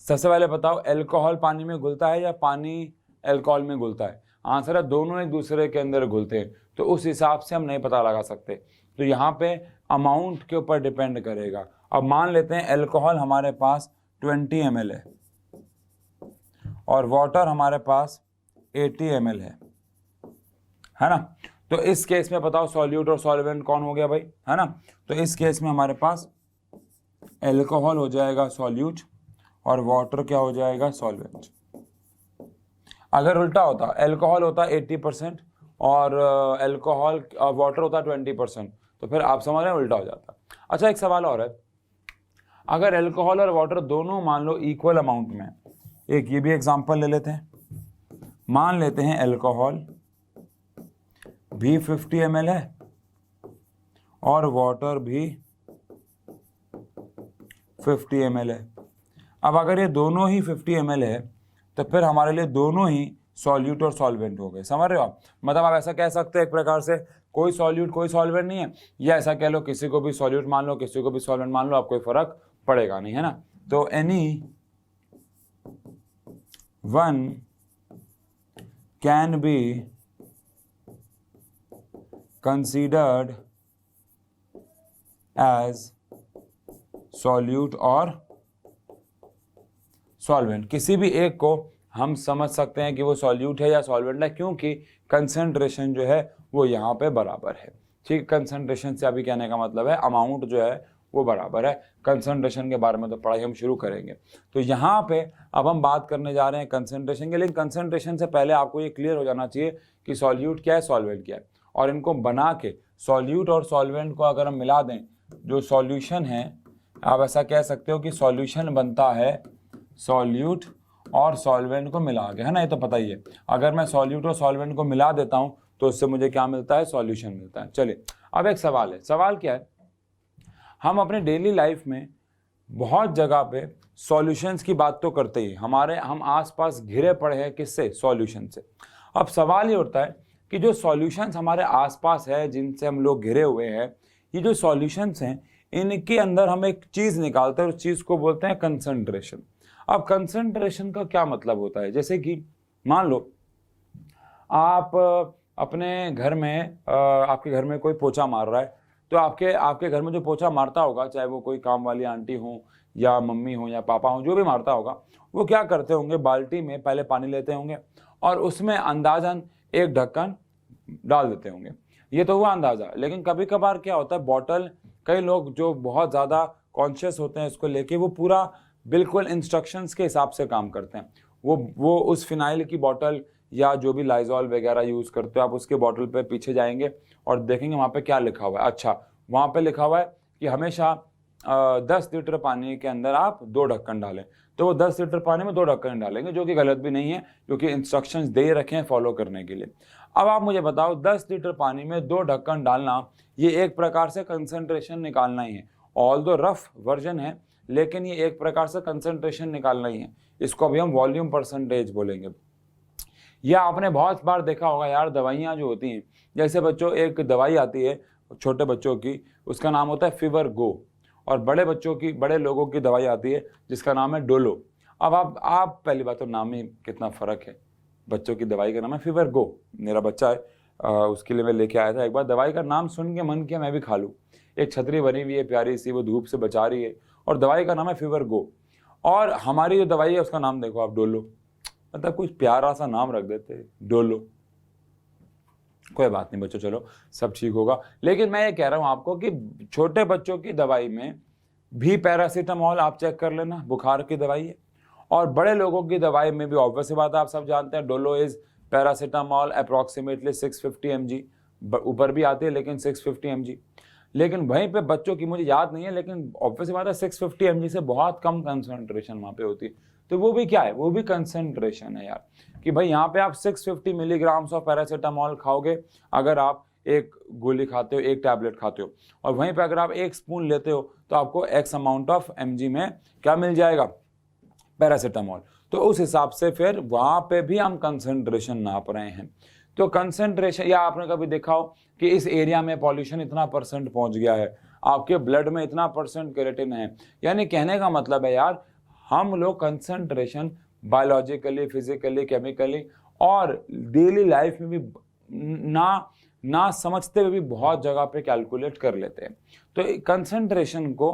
सबसे पहले बताओ, एल्कोहल पानी में घुलता है या पानी एल्कोहल में घुलता है? आंसर है दोनों एक दूसरे के अंदर घुलते हैं, तो उस हिसाब से हम नहीं पता लगा सकते। तो यहाँ पे अमाउंट के ऊपर डिपेंड करेगा। अब मान लेते हैं एल्कोहल हमारे पास 20 ml है और वाटर हमारे पास 80 ml है ना। तो इस केस में बताओ सॉल्यूट और सॉल्वेंट कौन हो गया भाई, है ना। तो इस केस में हमारे पास एल्कोहल हो जाएगा सॉल्यूट और वाटर क्या हो जाएगा, सॉल्वेंट। अगर उल्टा होता, एल्कोहल होता 80% और वाटर होता 20%, तो फिर आप समझ रहे हैं उल्टा हो जाता। अच्छा, एक सवाल और है, अगर एल्कोहल और वाटर दोनों मान लो इक्वल अमाउंट में, एक ये भी एग्जांपल ले लेते हैं। मान लेते हैं एल्कोहल भी 50 ml है और वाटर भी 50 ml है। अब अगर ये दोनों ही 50 ml है तो फिर हमारे लिए दोनों ही सॉल्यूट और सॉल्वेंट हो गए। समझ रहे हो आप? मतलब आप ऐसा कह सकते हैं एक प्रकार से, कोई सॉल्यूट कोई सॉल्वेंट नहीं है, या ऐसा कह लो किसी को भी सॉल्यूट मान लो किसी को भी सॉल्वेंट मान लो, आप कोई फर्क पड़ेगा नहीं, है ना। तो any one can be considered as solute और सॉल्वेंट। किसी भी एक को हम समझ सकते हैं कि वो सॉल्यूट है या सॉल्वेंट है, क्योंकि कंसंट्रेशन जो है वो यहाँ पे बराबर है। ठीक, कंसंट्रेशन से अभी कहने का मतलब है अमाउंट जो है वो बराबर है। कंसंट्रेशन के बारे में तो पढ़ाई हम शुरू करेंगे। तो यहाँ पे अब हम बात करने जा रहे हैं कंसंट्रेशन के, लेकिन कंसंट्रेशन से पहले आपको ये क्लियर हो जाना चाहिए कि सॉल्यूट क्या है, सॉल्वेंट क्या है, और इनको बना के सॉल्यूट और सॉल्वेंट को अगर हम मिला दें, जो सॉल्यूशन है, आप ऐसा कह सकते हो कि सॉल्यूशन बनता है सॉल्यूट और सॉल्वेंट को मिला के, है ना। ये तो पता ही है, अगर मैं सॉल्यूट और सॉल्वेंट को मिला देता हूं तो उससे मुझे क्या मिलता है, सॉल्यूशन मिलता है। चलिए, अब एक सवाल है। सवाल क्या है, हम अपने डेली लाइफ में बहुत जगह पे सॉल्यूशंस की बात तो करते ही, हम आसपास घिरे पड़े हैं किससे, सॉल्यूशन से। अब सवाल ये उठता है कि जो सॉल्यूशंस हमारे आसपास है, जिनसे हम लोग घिरे हुए हैं, ये जो सॉल्यूशंस हैं, इनके अंदर हम एक चीज निकालते हैं, उस चीज को बोलते हैं कंसंट्रेशन। अब कंसंट्रेशन का क्या मतलब होता है, जैसे कि मान लो आप अपने घर में आपके घर में कोई पोछा मार रहा है, तो आपके घर में जो पोछा मारता होगा, चाहे वो कोई काम वाली आंटी हो या मम्मी हो या पापा हो, जो भी मारता होगा, वो क्या करते होंगे, बाल्टी में पहले पानी लेते होंगे और उसमें अंदाजन एक ढक्कन डाल देते होंगे। ये तो हुआ अंदाजा। लेकिन कभी कभार क्या होता है, बॉटल, कई लोग जो बहुत ज़्यादा कॉन्शियस होते हैं इसको लेके, वो पूरा बिल्कुल इंस्ट्रक्शंस के हिसाब से काम करते हैं। वो उस फिनाइल की बोतल या जो भी लाइजॉल वगैरह यूज़ करते हो आप, उसके बोतल पे पीछे जाएंगे और देखेंगे वहाँ पे क्या लिखा हुआ है। अच्छा, वहाँ पे लिखा हुआ है कि हमेशा 10 लीटर पानी के अंदर आप 2 ढक्कन डालें, तो वो 10 लीटर पानी में 2 ढक्कन डालेंगे, जो कि गलत भी नहीं है, क्योंकि इंस्ट्रक्शंस दे रखे हैं फॉलो करने के लिए। अब आप मुझे बताओ, 10 लीटर पानी में 2 ढक्कन डालना, ये एक प्रकार से कंसंट्रेशन निकालना ही है। ऑल्दो रफ वर्जन है, लेकिन ये एक प्रकार से कंसंट्रेशन निकालना ही है। इसको अभी हम वॉल्यूम परसेंटेज बोलेंगे। या आपने बहुत बार देखा होगा यार, दवाइयाँ जो होती हैं, जैसे बच्चों एक दवाई आती है छोटे बच्चों की, उसका नाम होता है फीवर गो, और बड़े लोगों की दवाई आती है जिसका नाम है डोलो। अब आप पहली बात तो नाम ही कितना फ़र्क है। बच्चों की दवाई का नाम है फीवर गो। मेरा बच्चा है, उसके लिए मैं लेके आया था। एक बार दवाई का नाम सुन के मन किया मैं भी खा लूँ। एक छतरी बनी हुई है प्यारी सी, वो धूप से बचा रही है, और दवाई का नाम है फीवर गो। और हमारी जो दवाई है उसका नाम देखो आप, डोलो। मतलब कुछ प्यारा सा नाम रख देते, डोलो। कोई बात नहीं बच्चों, चलो सब ठीक होगा। लेकिन मैं ये कह रहा हूँ आपको कि छोटे बच्चों की दवाई में भी पैरासीटामोल आप चेक कर लेना, बुखार की दवाई है। और बड़े लोगों की दवाई में भी ऑब्वियस सी बात है, आप सब जानते हैं, Dolo is paracetamol approximately 650 mg, ऊपर भी आती है लेकिन 650 mg। लेकिन वहीं पे बच्चों की मुझे याद नहीं है, लेकिन ऑब्वियस सी बात है 650 mg से बहुत कम कंसंट्रेशन वहाँ पे होती है। तो वो भी क्या है, वो भी कंसंट्रेशन है यार, कि भाई यहाँ पे आप 650 मिलीग्राम्स ऑफ पैरासीटामोल खाओगे अगर आप एक गोली खाते हो, एक टैबलेट खाते हो, और वहीं पे अगर आप एक स्पून लेते हो तो आपको एक्स अमाउंट ऑफ mg में क्या मिल जाएगा, पैरासीटामोल। तो उस हिसाब से फिर वहाँ पे भी हम कंसंट्रेशन नाप रहे हैं। तो कंसंट्रेशन, या आपने कभी देखा हो कि इस एरिया में पॉल्यूशन इतना % पहुंच गया है, आपके ब्लड में इतना % केराटिन है, यानी कहने का मतलब है यार हम लोग कंसंट्रेशन बायोलॉजिकली, फिजिकली, केमिकली और डेली लाइफ में भी ना समझते हुए भी बहुत जगह पे कैलकुलेट कर लेते हैं। तो कंसंट्रेशन को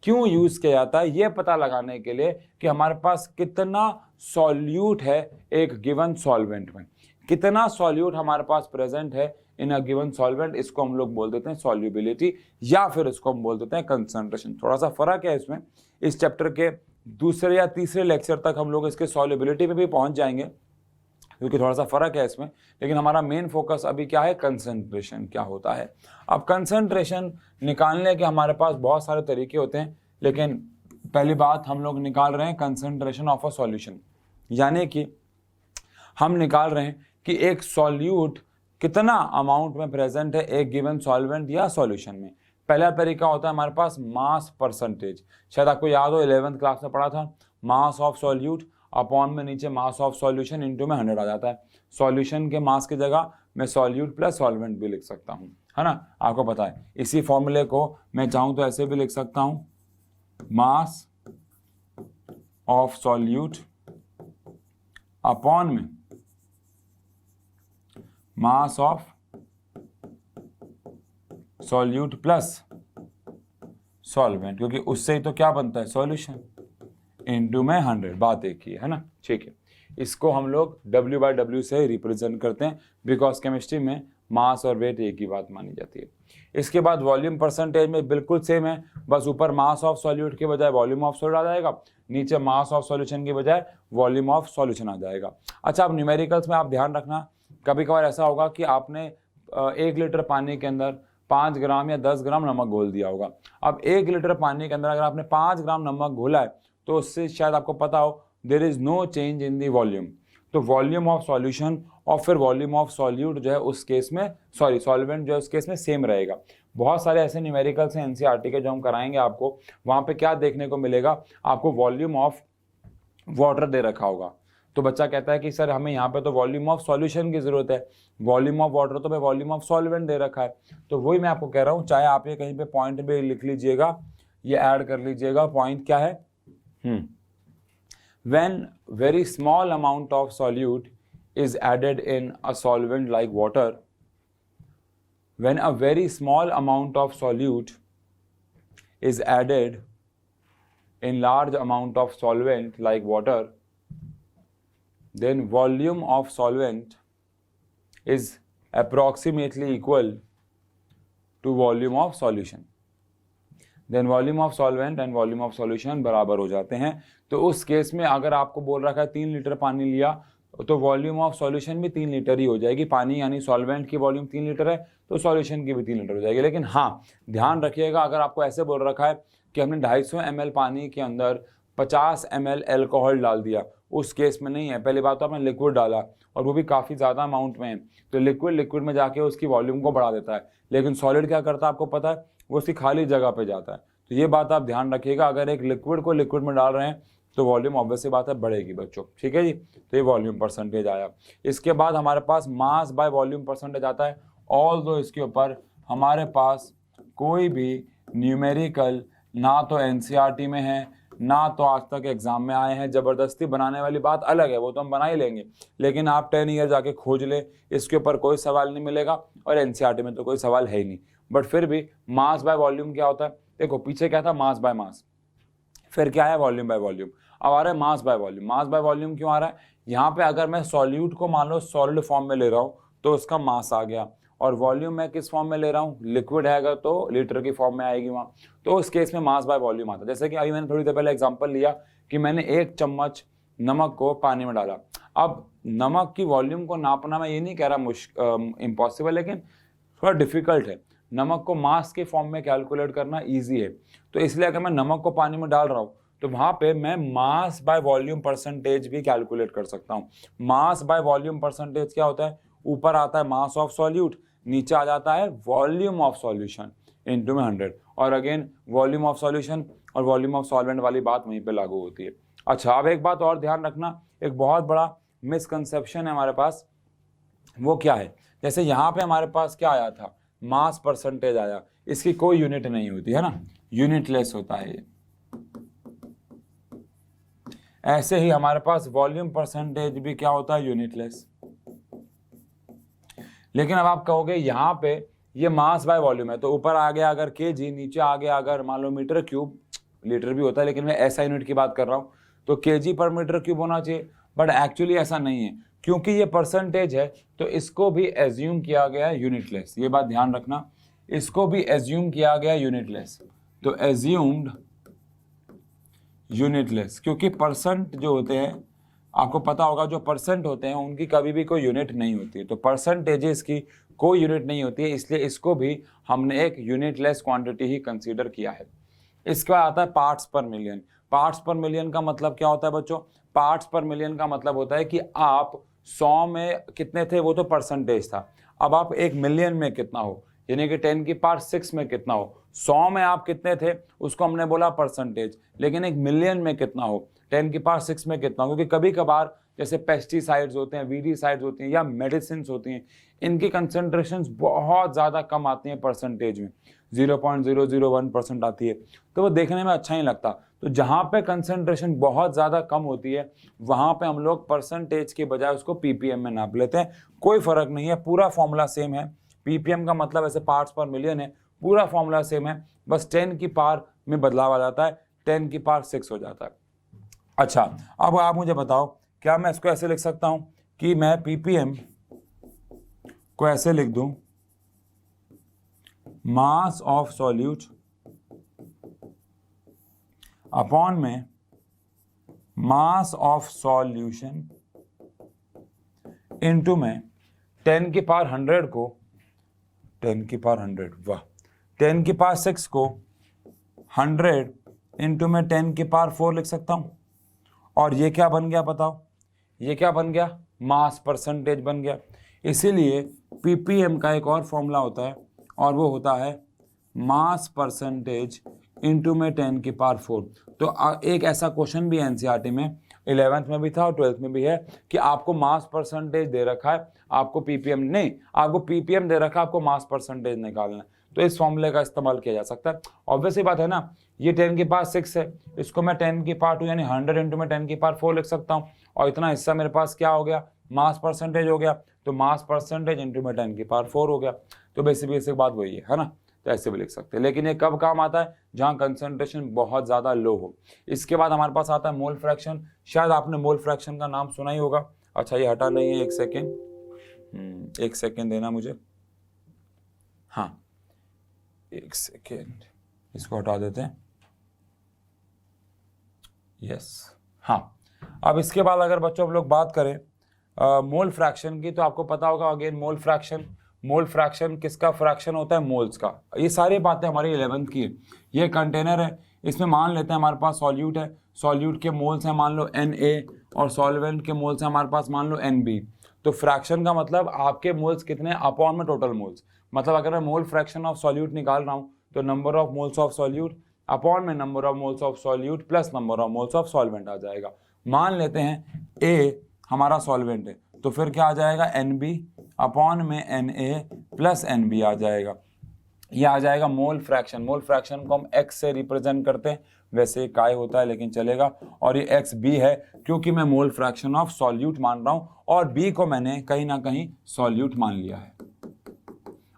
क्यों यूज किया जाता है, ये पता लगाने के लिए कि हमारे पास कितना सॉल्यूट है एक गिवन सॉल्वेंट में, कितना सॉल्यूट हमारे पास प्रेजेंट है इन अ गिवन सॉल्वेंट। इसको हम लोग बोल देते हैं सॉल्युबिलिटी, या फिर इसको हम बोल देते हैं कंसंट्रेशन। थोड़ा सा फर्क है इसमें। इस चैप्टर के दूसरे या तीसरे लेक्चर तक हम लोग इसके सॉल्युबिलिटी पे भी पहुंच जाएंगे, क्योंकि थोड़ा सा फर्क है इसमें। लेकिन हमारा मेन फोकस अभी क्या है, कंसंट्रेशन क्या होता है। अब कंसंट्रेशन निकालने के हमारे पास बहुत सारे तरीके होते हैं, लेकिन पहली बात हम लोग निकाल रहे हैं कंसंट्रेशन ऑफ अ सॉल्यूशन, यानी कि हम निकाल रहे हैं कि एक सॉल्यूट कितना अमाउंट में प्रेजेंट है एक गिवन सॉल्वेंट या सॉल्यूशन में। पहला तरीका होता है हमारे पास मास परसेंटेज। शायद आपको याद हो 11th क्लास में पढ़ा था, मास ऑफ सॉल्यूट अपॉन में नीचे मास ऑफ सॉल्यूशन इनटू में 100 आ जाता है। सॉल्यूशन के मास की जगह मैं सॉल्यूट प्लस सॉल्वेंट भी लिख सकता हूँ, है ना, आपको पता है। इसी फॉर्मूले को मैं चाहूँ तो ऐसे भी लिख सकता हूँ, मास ऑफ सॉल्यूट अपॉन में mass of solute plus solvent, क्योंकि उससे ही तो क्या बनता है, सॉल्यूशन, इनटू में 100। बात एक ही है ना, ठीक है। इसको हम लोग W/W से रिप्रेजेंट करते हैं, बिकॉज केमिस्ट्री में मास और वेट एक ही बात मानी जाती है। इसके बाद वॉल्यूम परसेंटेज में बिल्कुल सेम है, बस ऊपर मास ऑफ सॉल्यूट के बजाय वॉल्यूम ऑफ सॉल्यूट आ जाएगा, नीचे मास ऑफ सॉल्यूशन के बजाय वॉल्यूम ऑफ सॉल्यूशन आ जाएगा। अच्छा, अब न्यूमेरिकल्स में आप ध्यान रखना, कभी कभार ऐसा होगा कि आपने 1 लीटर पानी के अंदर 5 ग्राम या 10 ग्राम नमक घोल दिया होगा। अब 1 लीटर पानी के अंदर अगर आपने 5 ग्राम नमक घोला है तो उससे शायद आपको पता हो there is no change in the volume. तो वॉल्यूम ऑफ सॉल्यूशन और फिर वॉल्यूम ऑफ सॉल्यूट जो है उस केस में, सॉरी सॉल्वेंट जो है उस केस में सेम रहेगा। बहुत सारे ऐसे न्यूमेरिकल्स हैं एनसीईआरटी के जो हम कराएंगे आपको, वहाँ पे क्या देखने को मिलेगा, आपको वॉल्यूम ऑफ वाटर दे रखा होगा, तो बच्चा कहता है कि सर हमें यहाँ पे तो वॉल्यूम ऑफ सॉल्यूशन की जरूरत है, वॉल्यूम ऑफ वाटर तो मैं वॉल्यूम ऑफ सॉल्वेंट दे रखा है। तो वही मैं आपको कह रहा हूँ, चाहे आप ये कहीं पे पॉइंट पे लिख लीजिएगा, ये ऐड कर लीजिएगा, पॉइंट क्या है, when very small amount of solute is added in a solvent like water, when a very small amount of solute is added in large amount of solvent like water, then volume of solvent is approximately equal to volume of solution. Then volume of solvent and volume of solution बराबर हो जाते हैं। तो उस केस में अगर आपको बोल रखा है 3 लीटर पानी लिया तो वॉल्यूम ऑफ सॉल्यूशन भी 3 लीटर ही हो जाएगी। पानी यानी सॉल्वेंट की वॉल्यूम 3 लीटर है तो सॉल्यूशन की भी 3 लीटर हो जाएगी। लेकिन हाँ, ध्यान रखिएगा, अगर आपको ऐसे बोल रखा है कि हमने 250 ml पानी के अंदर 50 ml एल्कोहल डाल दिया, उस केस में नहीं है। पहली बात तो आपने लिक्विड डाला और वो भी काफ़ी ज़्यादा अमाउंट में है, तो लिक्विड में जाके उसकी वॉल्यूम को बढ़ा देता है। लेकिन सॉलिड क्या करता है आपको पता है, वो उसकी खाली जगह पे जाता है। तो ये बात आप ध्यान रखिएगा, अगर एक लिक्विड को लिक्विड में डाल रहे हैं तो वॉल्यूम ऑब्वियस सी बात है बढ़ेगी बच्चों, ठीक है जी। तो ये वॉल्यूम परसेंटेज आया। इसके बाद हमारे पास मास बाय वॉल्यूम परसेंटेज आता है। ऑल्दो इसके ऊपर हमारे पास कोई भी न्यूमेरिकल ना तो एनसीईआरटी में है, ना तो आज तक एग्जाम में आए हैं। जबरदस्ती बनाने वाली बात अलग है, वो तो हम बना ही लेंगे, लेकिन आप 10 ईयर जाके खोज ले, इसके ऊपर कोई सवाल नहीं मिलेगा, और एनसीईआरटी में तो कोई सवाल है ही नहीं। बट फिर भी मास बाय वॉल्यूम क्या होता है? देखो पीछे क्या था, मास बाय मास, फिर क्या है, वॉल्यूम बाय वॉल्यूम। अब आ रहा है mass by volume. Mass by volume क्यों आ रहा है? यहाँ पे अगर मैं सॉल्यूट को मान लो सॉलिड फॉर्म में ले रहा हूँ तो उसका मास आ गया, और वॉल्यूम मैं किस फॉर्म में ले रहा हूँ, लिक्विड है अगर तो लीटर की फॉर्म में आएगी वहाँ, तो उस केस में मास बाय वॉल्यूम आता है। जैसे कि अभी मैंने थोड़ी देर पहले एग्जांपल लिया कि मैंने 1 चम्मच नमक को पानी में डाला। अब नमक की वॉल्यूम को नापना, मैं ये नहीं कह रहा इम्पॉसिबल, लेकिन थोड़ा डिफिकल्ट है। नमक को मास के फॉर्म में कैलकुलेट करना ईजी है, तो इसलिए अगर मैं नमक को पानी में डाल रहा हूँ तो वहाँ पे मैं मास बाय वॉल्यूम परसेंटेज भी कैलकुलेट कर सकता हूँ। मास बाय वॉल्यूम परसेंटेज क्या होता है? ऊपर आता है मास ऑफ सॉल्यूट, नीचे आ जाता है वॉल्यूम ऑफ सॉल्यूशन इनटू में 100, और अगेन वॉल्यूम ऑफ सॉल्यूशन और वॉल्यूम ऑफ सॉल्वेंट वाली बात वहीं पे लागू होती है। अच्छा, अब एक बात और ध्यान रखना, एक बहुत बड़ा मिसकंसेप्शन है हमारे पास, वो क्या है? जैसे यहाँ पे हमारे पास क्या आया था, मास परसेंटेज आया, इसकी कोई यूनिट नहीं होती है ना, यूनिटलेस होता है ये। ऐसे ही हमारे पास वॉल्यूम परसेंटेज भी क्या होता है, यूनिटलेस। लेकिन अब आप कहोगे यहाँ पे ये मास बाय वॉल्यूम है, तो ऊपर आ गया अगर केजी, नीचे आ गया अगर मान लो मीटर क्यूब, लीटर भी होता है लेकिन मैं ऐसा यूनिट की बात कर रहा हूँ, तो केजी पर मीटर क्यूब होना चाहिए। बट एक्चुअली ऐसा नहीं है, क्योंकि ये परसेंटेज है तो इसको भी एज्यूम किया गया है यूनिटलेस। ये बात ध्यान रखना, इसको भी एज्यूम किया गया यूनिटलेस, तो एज्यूम्ड यूनिटलेस, क्योंकि परसेंट जो होते हैं, आपको पता होगा जो परसेंट होते हैं उनकी कभी भी कोई यूनिट नहीं होती है, तो परसेंटेजेस की कोई यूनिट नहीं होती है, इसलिए इसको भी हमने एक यूनिटलेस क्वांटिटी ही कंसीडर किया है। इसके बाद आता है पार्ट्स पर मिलियन। पार्ट्स पर मिलियन का मतलब क्या होता है बच्चों? पार्ट्स पर मिलियन का मतलब होता है कि आप 100 में कितने थे वो तो परसेंटेज था, अब आप 1 मिलियन में कितना हो, यानी कि 10 की पावर 6 में कितना हो। 100 में आप कितने थे उसको हमने बोला परसेंटेज, लेकिन 1 मिलियन में कितना हो, 10 की पावर 6 में कितना हो, क्योंकि कभी कभार जैसे पेस्टिसाइड्स होते हैं, वीडीसाइड्स होती हैं या मेडिसिन होती हैं, इनकी कंसंट्रेशन बहुत ज़्यादा कम आती हैं परसेंटेज में, 0.001% आती है, तो वो देखने में अच्छा नहीं लगता। तो जहाँ पे कंसंट्रेशन बहुत ज़्यादा कम होती है वहाँ पे हम लोग परसेंटेज के बजाय उसको पीपीएम में नाप लेते हैं। कोई फ़र्क नहीं है, पूरा फॉर्मूला सेम है। पीपीएम का मतलब ऐसे पार्ट्स पर मिलियन है, पूरा फॉर्मूला सेम है, बस 10 की पावर में बदलाव आ जाता है, 10 की पावर 6 हो जाता है। अच्छा, अब आप मुझे बताओ, क्या मैं इसको ऐसे लिख सकता हूं कि मैं पीपीएम को ऐसे लिख दूं, मास ऑफ सॉल्यूट अपॉन में मास ऑफ सॉल्यूशन इनटू में 10 की पावर 100 को 10 की पावर 100, वाह, 10 की पावर 6 को 100 इंटू में 10 की पावर 4 लिख सकता हूं। और ये क्या बन गया बताओ, ये क्या बन गया, मास परसेंटेज बन गया। इसीलिए पीपीएम का एक और फॉर्मूला होता है और वो होता है मास परसेंटेज इंटू में 10 की पावर 4। तो एक ऐसा क्वेश्चन भी एनसीईआरटी में 11th में भी था और 12th में भी है कि आपको मास परसेंटेज दे रखा है, आपको पीपीएम नहीं, आपको पीपीएम दे रखा है, आपको मास परसेंटेज निकालना है, तो इस फॉर्मूले का इस्तेमाल किया जा सकता है। ऑब्वियसली बात है ना, ये 10 की पावर 6 है, इसको मैं 10 की पावर 2 यानी 100 इंटू में 10 की पावर 4 लिख सकता हूँ, और इतना हिस्सा मेरे पास क्या हो गया, मास परसेंटेज हो गया, तो मास परसेंटेज इंटू में 10 की पावर 4 हो गया। तो बेसिक बात वही है ना, तो ऐसे भी लिख सकते हैं। लेकिन ये कब काम आता है, जहां कंसंट्रेशन बहुत ज़्यादा लो हो। इसके बाद हमारे पास आता है मोल फ्रैक्शन। शायद आपने मोल फ्रैक्शन का नाम सुना ही होगा। अच्छा, ये हटा नहीं है, एक सेकेंड देना मुझे, हाँ एक सेकेंड, इसको हटा देते हैं, यस हाँ। अब इसके बाद अगर बच्चों हम लोग बात करें मोल फ्रैक्शन की, तो आपको पता होगा अगेन मोल फ्रैक्शन किसका फ्रैक्शन होता है, मोल्स का। ये सारी बातें हमारी 11th की है। ये कंटेनर है, इसमें मान लेते हैं हमारे पास सॉल्यूट है, सॉल्यूट के मोल्स हैं मान लो Na, और सॉल्वेंट के मोल्स हैं हमारे पास मान लो Nb। तो फ्रैक्शन का मतलब आपके मोल्स कितने अपॉन में टोटल मोल्स, मतलब अगर मैं मोल फ्रैक्शन ऑफ सॉल्यूट निकाल रहा हूँ तो number of moles of solute upon में number of moles of solute plus number of moles of solvent आ जाएगा। मान लेते हैं A हमारा सॉल्वेंट है, तो फिर क्या आ जाएगा, Nb अपॉन में Na प्लस Nb आ जाएगा। ये आ जाएगा मोल फ्रैक्शन। मोल फ्रैक्शन को हम x से रिप्रेजेंट करते हैं, वैसे काय होता है लेकिन चलेगा। और ये XB है क्योंकि मैं मोल फ्रैक्शन ऑफ सॉल्यूट मान रहा हूं और B को मैंने कहीं ना कहीं सॉल्यूट मान लिया है,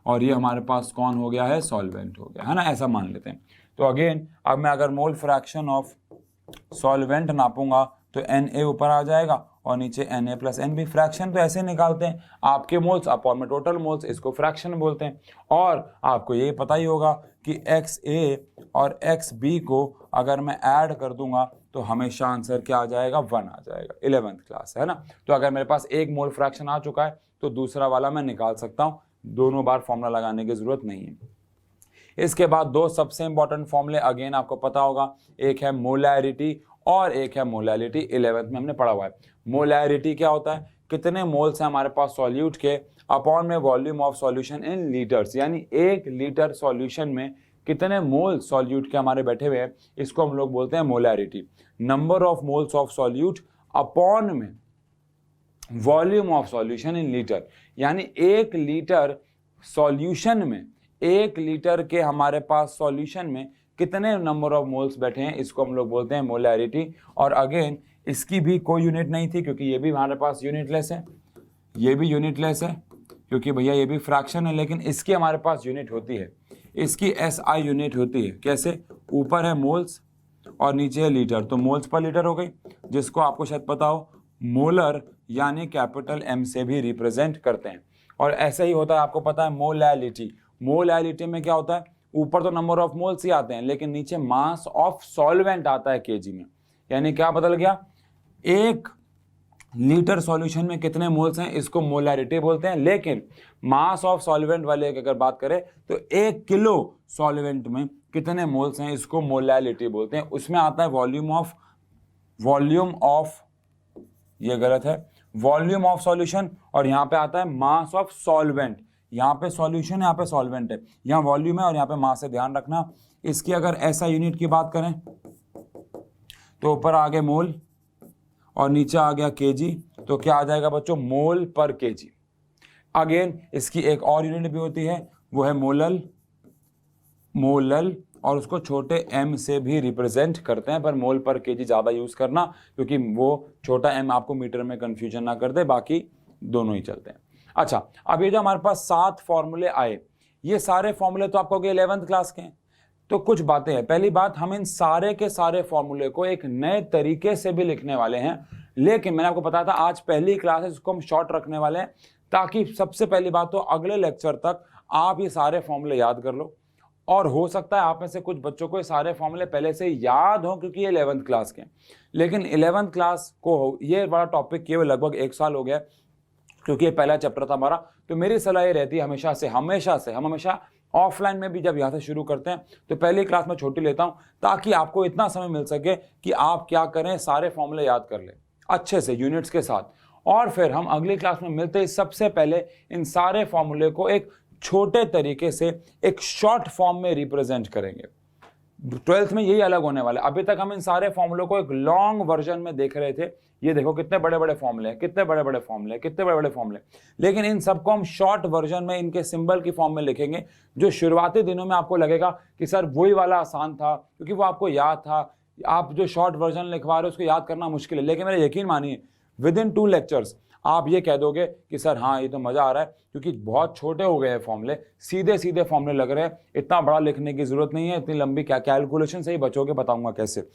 और ये हमारे पास कौन हो गया है, सॉल्वेंट हो गया है ना, ऐसा मान लेते हैं। तो अगेन अब मैं अगर मोल फ्रैक्शन ऑफ सॉल्वेंट नापूंगा तो Na ऊपर आ जाएगा और नीचे Na प्लस NB। फ्रैक्शन तो ऐसे निकालते हैं, आपके मोल्स अपॉन में टोटल मोल्स, इसको फ्रैक्शन बोलते हैं। और आपको ये पता ही होगा कि XA और XB को अगर मैं ऐड कर दूंगा तो हमेशा आंसर क्या आ जाएगा, 1 आ जाएगा। 11th क्लास है ना। तो अगर मेरे पास एक मोल फ्रैक्शन आ चुका है तो दूसरा वाला मैं निकाल सकता हूँ, दोनों बार फॉर्मूला लगाने की जरूरत नहीं है। इसके बाद दो सबसे इंपॉर्टेंट फॉर्मूले अगेन आपको पता होगा, एक है मोलैरिटी और एक है मोलैलिटी। 11th में हमने पढ़ा हुआ है। मोलैरिटी क्या होता है, कितने मोल्स हैं हमारे पास सॉल्यूट के अपॉन में volume of solution in litres, यानी 1 लीटर सॉल्यूशन में कितने मोल सॉल्यूट के हमारे बैठे हुए हैं, इसको हम लोग बोलते हैं molarity. Number of moles of solute upon में volume of solution in litre, यानी 1 लीटर सॉल्यूशन में, 1 लीटर के हमारे पास सॉल्यूशन में कितने नंबर ऑफ मोल्स बैठे हैं, इसको हम लोग बोलते हैं मोलैरिटी। और अगेन इसकी भी कोई यूनिट नहीं थी क्योंकि ये भी हमारे पास यूनिटलेस है, ये भी यूनिटलेस है क्योंकि भैया ये भी फ्रैक्शन है, लेकिन इसकी हमारे पास यूनिट होती है, इसकी SI यूनिट होती है। कैसे, ऊपर है मोल्स और नीचे है लीटर, तो मोल्स पर लीटर हो गई, जिसको आपको शायद पता हो मोलर यानी कैपिटल M से भी रिप्रेजेंट करते हैं। और ऐसा ही होता है, आपको पता है मोलैलिटी। मोलैलिटी में क्या होता है, ऊपर तो नंबर ऑफ मोल्स ही आते हैं लेकिन नीचे मास ऑफ सॉल्वेंट आता है केजी में, यानी क्या बदल गया, 1 लीटर सॉल्यूशन में कितने मोल्स हैं, इसको मोलैरिटी बोलते हैं। लेकिन मास ऑफ सॉल्वेंट वाले की अगर बात करें तो 1 किलो सॉल्वेंट में कितने मोल्स हैं, इसको मोलैलिटी बोलते हैं। उसमें आता है वॉल्यूम ऑफ, ये गलत है, वॉल्यूम ऑफ सॉल्यूशन, और यहाँ पे आता है मास ऑफ सॉल्वेंट। यहाँ पे सॉल्यूशन है, यहाँ पे सॉल्वेंट है, यहाँ वॉल्यूम है और यहाँ पे मास है, ध्यान रखना। इसकी अगर ऐसा यूनिट की बात करें तो ऊपर आ गए मोल और नीचे आ गया केजी, तो क्या आ जाएगा बच्चों, मोल पर केजी। अगेन इसकी एक और यूनिट भी होती है, वो है मोलल, और उसको छोटे m से भी रिप्रेजेंट करते हैं, पर मोल पर केजी ज़्यादा यूज़ करना क्योंकि वो छोटा m आपको मीटर में कंफ्यूजन ना कर दे, बाकी दोनों ही चलते हैं। अच्छा, अब ये जो हमारे पास 7 फॉर्मूले आए, ये सारे फॉर्मूले तो आपको 11th क्लास के हैं। तो कुछ बातें हैं। पहली बात, हम इन सारे के सारे फॉर्मूले को एक नए तरीके से भी लिखने वाले हैं, लेकिन मैंने आपको बताया था आज पहली क्लास है, इसको हम शॉर्ट रखने वाले हैं ताकि सबसे पहली बात तो अगले लेक्चर तक आप ये सारे फॉर्मूले याद कर लो। और हो सकता है आप में से कुछ बच्चों को ये सारे फॉर्मूले पहले से याद हो क्योंकि ये 11th क्लास के हैं, लेकिन 11th क्लास को ये बड़ा टॉपिक केवल लगभग 1 साल हो गया क्योंकि ये पहला चैप्टर था हमारा। तो मेरी सलाह ये रहती है हमेशा से हम हमेशा ऑफलाइन में भी जब यहाँ से शुरू करते हैं तो पहली क्लास में छोटी लेता हूँ ताकि आपको इतना समय मिल सके कि आप क्या करें, सारे फॉर्मूले याद कर लें अच्छे से यूनिट्स के साथ, और फिर हम अगली क्लास में मिलते हैं। सबसे पहले इन सारे फॉर्मूले को एक छोटे तरीके से एक शॉर्ट फॉर्म में रिप्रेजेंट करेंगे। 12th में यही अलग होने वाला है। अभी तक हम इन सारे फॉर्मूलों को एक लॉन्ग वर्जन में देख रहे थे, ये देखो कितने बड़े बड़े फॉर्मूले हैं, कितने बड़े बड़े फॉर्मूले, कितने बड़े बड़े फॉर्मूले, लेकिन इन सबको हम शॉर्ट वर्जन में इनके सिंबल की फॉर्म में लिखेंगे, जो शुरुआती दिनों में आपको लगेगा कि सर वही वाला आसान था क्योंकि वो आपको याद था। आप जो शॉर्ट वर्जन लिखवा रहे हो उसको याद करना मुश्किल है, लेकिन मेरा यकीन मानिए विद इन 2 लेक्चर्स आप ये कह दोगे कि सर हाँ ये तो मज़ा आ रहा है क्योंकि बहुत छोटे हो गए हैं फॉर्मूले, सीधे सीधे फॉर्मूले लग रहे हैं, इतना बड़ा लिखने की जरूरत नहीं है, इतनी लंबी क्या कैलकुलेशन से ही बचोगे, बताऊंगा कैसे।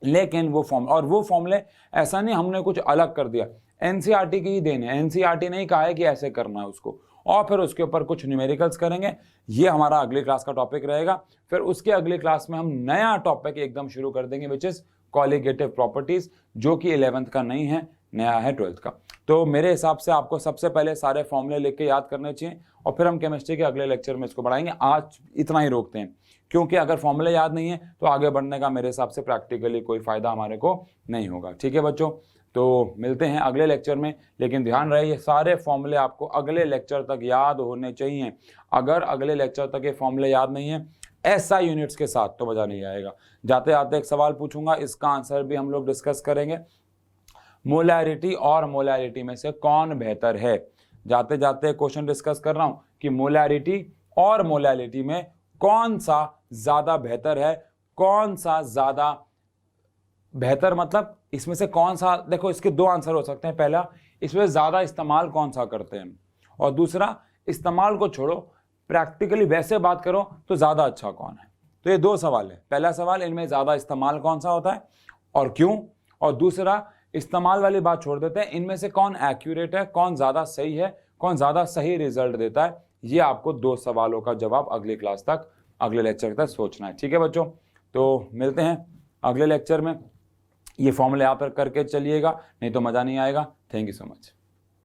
लेकिन वो फॉर्मूले ऐसा नहीं हमने कुछ अलग कर दिया, एनसीईआरटी की ही देन है, एनसीईआरटी नहीं कहा है कि ऐसे करना है उसको, और फिर उसके ऊपर कुछ न्यूमेरिकल्स करेंगे। ये हमारा अगली क्लास का टॉपिक रहेगा। फिर उसके अगली क्लास में हम नया टॉपिक एकदम शुरू कर देंगे विच इज कॉलिगेटिव प्रॉपर्टीज, जो कि 11th का नहीं है, नया है 12th का। तो मेरे हिसाब से आपको सबसे पहले सारे फॉर्मूले लिख के याद करने चाहिए और फिर हम केमिस्ट्री के अगले लेक्चर में इसको बढ़ाएंगे। आज इतना ही रोकते हैं क्योंकि अगर फॉर्मूले याद नहीं है तो आगे बढ़ने का मेरे हिसाब से प्रैक्टिकली कोई फायदा हमारे को नहीं होगा। ठीक है बच्चों, तो मिलते हैं अगले लेक्चर में, लेकिन ध्यान रहे ये सारे फॉर्मूले आपको अगले लेक्चर तक याद होने चाहिए। अगर अगले लेक्चर तक ये फॉर्मूले याद नहीं है ऐसा यूनिट्स के साथ तो मजा नहीं आएगा। जाते जाते एक सवाल पूछूंगा, इसका आंसर भी हम लोग डिस्कस करेंगे, मोलैरिटी और मोलैरिटी में से कौन बेहतर है। जाते जाते क्वेश्चन डिस्कस कर रहा हूं कि मोलैरिटी और मोलैलिटी में कौन सा ज्यादा बेहतर है, कौन सा ज्यादा बेहतर मतलब इसमें से कौन सा, देखो इसके दो आंसर हो सकते हैं, पहला इसमें ज्यादा इस्तेमाल कौन सा करते हैं, और दूसरा इस्तेमाल को छोड़ो प्रैक्टिकली वैसे बात करो तो ज्यादा अच्छा कौन है। तो ये दो सवाल है, पहला सवाल इनमें ज्यादा इस्तेमाल कौन सा होता है और क्यों, और दूसरा इस्तेमाल वाली बात छोड़ देते हैं, इनमें से कौन एक्यूरेट है, कौन ज्यादा सही है, कौन ज्यादा सही रिजल्ट देता है। ये आपको दो सवालों का जवाब अगली क्लास तक, अगले लेक्चर तक सोचना है। ठीक है बच्चों, तो मिलते हैं अगले लेक्चर में। ये फॉर्मूले आप करके चलिएगा, नहीं तो मजा नहीं आएगा। Thank you so much.